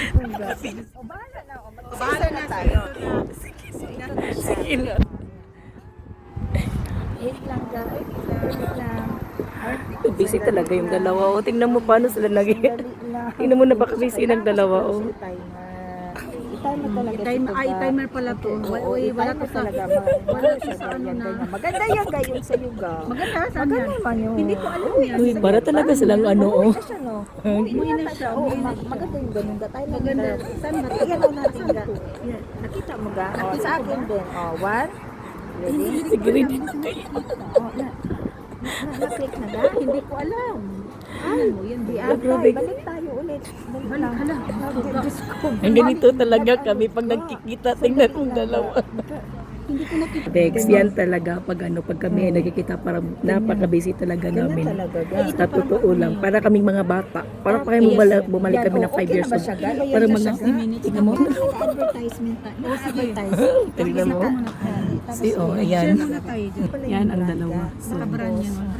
O bahala na. O bahala na tayo. Sige lang. Wait lang guys. Wait lang. Busy talaga yung dalawa. O, tingnan mo paano sila naging. Sandali lang. Tingnan mo napaka-busy ng dalawa. O. I-timer talaga. I-timer pala to. Wala ko sa talaga. wala siya sa ano na. Maganda yan gayon sa yoga. Maganda saan Maganda yan? naman yun. Hindi ko alam yan. Uy, para talaga silang ano. O. Umuwi na siya, no? Umuwi na siya. Oo, maganda yung ganun. Tayo maganda. Saan ba? Tingnan mo natin ga. Yan. Nakita mo ga? O, sa akin din. O, one. Ready? Sige rin din kayo. O, na-click na ga? Hindi ko alam. Ay, di grabe. balik tayo ulit. Balik lang. Diyos ko. Ang ganito talaga kami pag nagkikita. Tingnan mong dalawa. Hindi ko nakita. Bex, yan talaga pag pag kami ay nagkikita para napaka-busy talaga namin. Talaga ga. Sa totoo lang, para kaming mga bata. Para pa kami bumalik kami ng 5 years old. Para mga, tingnan mo. Advertisement tayo. Advertisement. Tingnan mo. Si, oh, ayan. Share muna tayo dyan. Yan ang dalawa. So, Nakabrand yan.